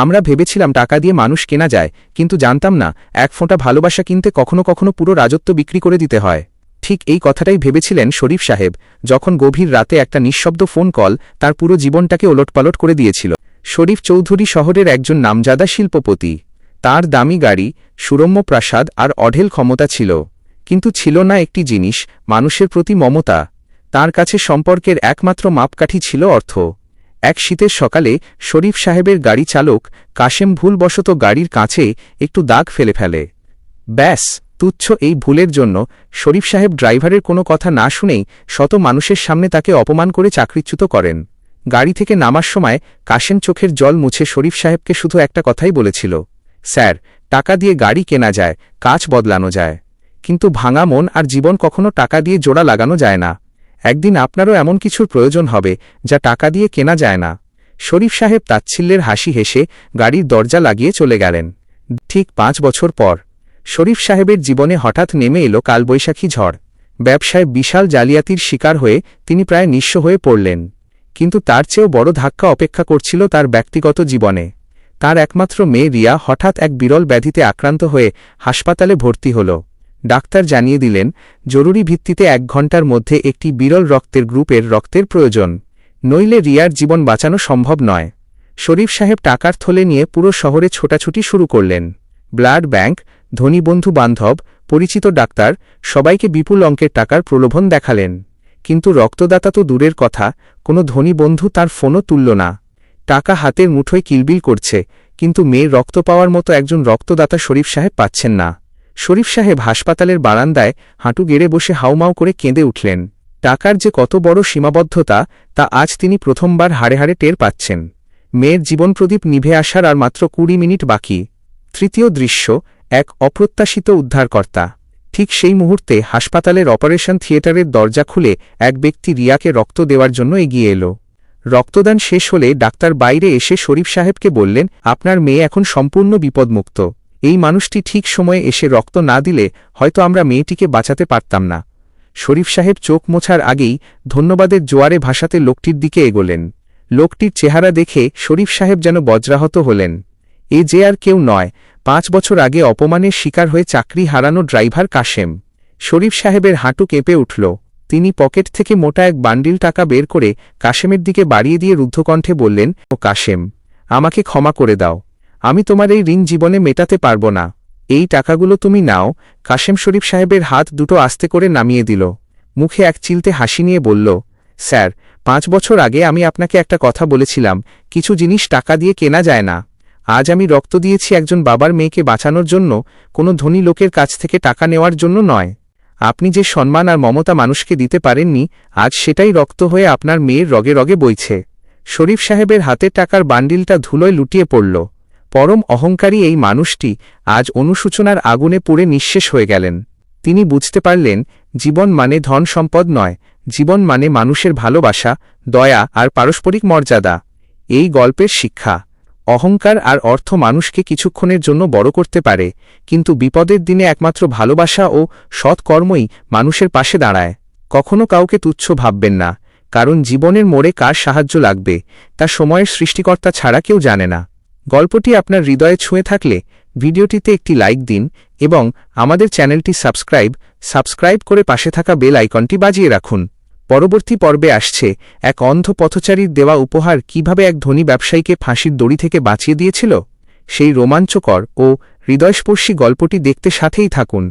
আমরা ভেবেছিলাম টাকা দিয়ে মানুষ কেনা যায়, কিন্তু জানতাম না এক ফোঁটা ভালোবাসা কিনতে কখনো কখনো পুরো রাজত্ব বিক্রি করে দিতে হয়। ঠিক এই কথাটাই ভেবেছিলেন শরীফ সাহেব, যখন গভীর রাতে একটা নিঃশব্দ ফোন কল তার পুরো জীবনটাকে ওলটপালট করে দিয়েছিল। শরীফ চৌধুরী শহরের একজন নামজাদা শিল্পপতি। তার দামি গাড়ি, সুরম্য প্রাসাদ আর অঢেল ক্ষমতা ছিল, কিন্তু ছিল না একটি জিনিস, মানুষের প্রতি মমতা। তার কাছে সম্পর্কের একমাত্র মাপকাঠি ছিল অর্থ। এক শীতের সকালে শরীফ সাহেবের গাড়ি চালক কাশেম ভুলবশত গাড়ির কাছে একটু দাগ ফেলে। ব্যাস, তুচ্ছ এই ভুলের জন্য শরীফ সাহেব ড্রাইভারের কোনো কথা না শুনেই শত মানুষের সামনে তাকে অপমান করে চাকরিচ্যুত করেন। গাড়ি থেকে নামার সময় কাশেম চোখের জল মুছে শরীফ সাহেবকে শুধু একটা কথাই বলেছিল, স্যার, টাকা দিয়ে গাড়ি কেনা যায়, কাচ বদলানো যায়, কিন্তু ভাঙা মন আর জীবন কখনো টাকা দিয়ে জোড়া লাগানো যায় না। একদিন আপনারও এমন কিছুর প্রয়োজন হবে যা টাকা দিয়ে কেনা যায় না। শরীফ সাহেব তাচ্ছিল্যের হাসি হেসে গাড়ির দরজা লাগিয়ে চলে গেলেন। ঠিক 5 বছর পর শরীফ সাহেবের জীবনে হঠাৎ নেমে এলো কালবৈশাখী ঝড়। ব্যবসায় বিশাল জালিয়াতির শিকার হয়ে তিনি প্রায় নিঃস্ব হয়ে পড়লেন। কিন্তু তার চেয়েও বড় ধাক্কা অপেক্ষা করছিল তার ব্যক্তিগত জীবনে। তার একমাত্র মেয়ে রিয়া হঠাৎ এক বিরল ব্যাধিতে আক্রান্ত হয়ে হাসপাতালে ভর্তি হল। ডাক্তার জানিয়ে দিলেন, জরুরি ভিত্তিতে 1 ঘণ্টার মধ্যে একটি বিরল রক্তের গ্রুপের রক্তের প্রয়োজন, নইলে রিয়ার জীবন বাঁচানো সম্ভব নয়। শরীফ সাহেব টাকার থলে নিয়ে পুরো শহরে ছোটাছুটি শুরু করলেন। ব্লাড ব্যাংক, ধনী বন্ধু বান্ধব, পরিচিত ডাক্তার, সবাইকে বিপুল অঙ্কের টাকার প্রলোভন দেখালেন। কিন্তু রক্তদাতা তো দূরের কথা, কোনো ধনী বন্ধু তার ফোনও তুলল না। টাকা হাতের মুঠোয় কিলবিল করছে, কিন্তু মেয়ের রক্ত পাওয়ার মতো একজন রক্তদাতা শরীফ সাহেব পাচ্ছেন না। শরীফ সাহেব হাসপাতালের বারান্দায় হাঁটু গেড়ে বসে হাউমাউ করে কেঁদে উঠলেন। টাকার যে কত বড় সীমাবদ্ধতা তা আজ তিনি প্রথমবার হাড়ে হাড়ে টের পাচ্ছেন। মেয়ের জীবনপ্রদীপ নিভে আসার আর মাত্র 20 মিনিট বাকি। তৃতীয় দৃশ্য, এক অপ্রত্যাশিত উদ্ধারকর্তা। ঠিক সেই মুহূর্তে হাসপাতালের অপারেশন থিয়েটারের দরজা খুলে এক ব্যক্তি রিয়াকে রক্ত দেওয়ার জন্য এগিয়ে এলো। রক্তদান শেষ হলে ডাক্তার বাইরে এসে শরীফ সাহেবকে বললেন, আপনার মেয়ে এখন সম্পূর্ণ বিপদমুক্ত। এই মানুষটি ঠিক সময়ে এসে রক্ত না দিলে হয়তো আমরা মেয়েটিকে বাঁচাতে পারতাম না। শরীফ সাহেব চোখ মোছার আগেই ধন্যবাদের জোয়ারে ভাসাতে লোকটির দিকে এগোলেন। লোকটির চেহারা দেখে শরীফ সাহেব যেন বজ্রাহত হলেন। এ যে আর কেউ নয়, 5 বছর আগে অপমানের শিকার হয়ে চাকরি হারানো ড্রাইভার কাশেম। শরীফ সাহেবের হাঁটু কেঁপে উঠল। তিনি পকেট থেকে মোটা এক বান্ডিল টাকা বের করে কাশেমের দিকে বাড়িয়ে দিয়ে রুদ্ধকণ্ঠে বললেন, ও কাশেম, আমাকে ক্ষমা করে দাও, আমি তোমার এই ঋণ জীবনে মেটাতে পারব না। এই টাকাগুলো তুমি নাও। কাশেম শরীফ সাহেবের হাত দুটো আস্তে করে নামিয়ে দিল। মুখে এক চিলতে হাসি নিয়ে বলল, স্যার, 5 বছর আগে আমি আপনাকে একটা কথা বলেছিলাম, কিছু জিনিস টাকা দিয়ে কেনা যায় না। আজ আমি রক্ত দিয়েছি একজন বাবার মেয়েকে বাঁচানোর জন্য, কোনো ধনী লোকের কাছ থেকে টাকা নেওয়ার জন্য নয়। আপনি যে সম্মান আর মমতা মানুষকে দিতে পারেননি, আজ সেটাই রক্ত হয়ে আপনার মেয়ের রগে রগে বইছে। শরীফ সাহেবের হাতে টাকার বান্ডিলটা ধুলোয় লুটিয়ে পড়ল। পরম অহংকারী এই মানুষটি আজ অনুশোচনার আগুনে পুড়ে নিঃশেষ হয়ে গেলেন। তিনি বুঝতে পারলেন, জীবন মানে ধন সম্পদ নয়, জীবন মানে মানুষের ভালোবাসা, দয়া আর পারস্পরিক মর্যাদা। এই গল্পের শিক্ষা, অহংকার আর অর্থ মানুষকে কিছুক্ষণের জন্য বড় করতে পারে, কিন্তু বিপদের দিনে একমাত্র ভালোবাসা ও সৎকর্মই মানুষের পাশে দাঁড়ায়। কখনো কাউকে তুচ্ছ ভাববেন না, কারণ জীবনের মোড়ে কার সাহায্য লাগবে তা সময়ের সৃষ্টিকর্তা ছাড়া কেউ জানে না। গল্পটি আপনার হৃদয়ে ছুঁয়ে থাকলে ভিডিওটিতে একটি লাইক দিন এবং আমাদের চ্যানেলটি সাবস্ক্রাইব করে পাশে থাকা বেল আইকনটি বাজিয়ে রাখুন। পরবর্তী পর্বে আসছে এক অন্ধ পথচারীর দেওয়া উপহার কিভাবে এক ধনী ব্যবসায়ীকে ফাঁসির দড়ি থেকে বাঁচিয়ে দিয়েছিল। সেই রোমাঞ্চকর ও হৃদয়স্পর্শী গল্পটি দেখতে সাথেই থাকুন।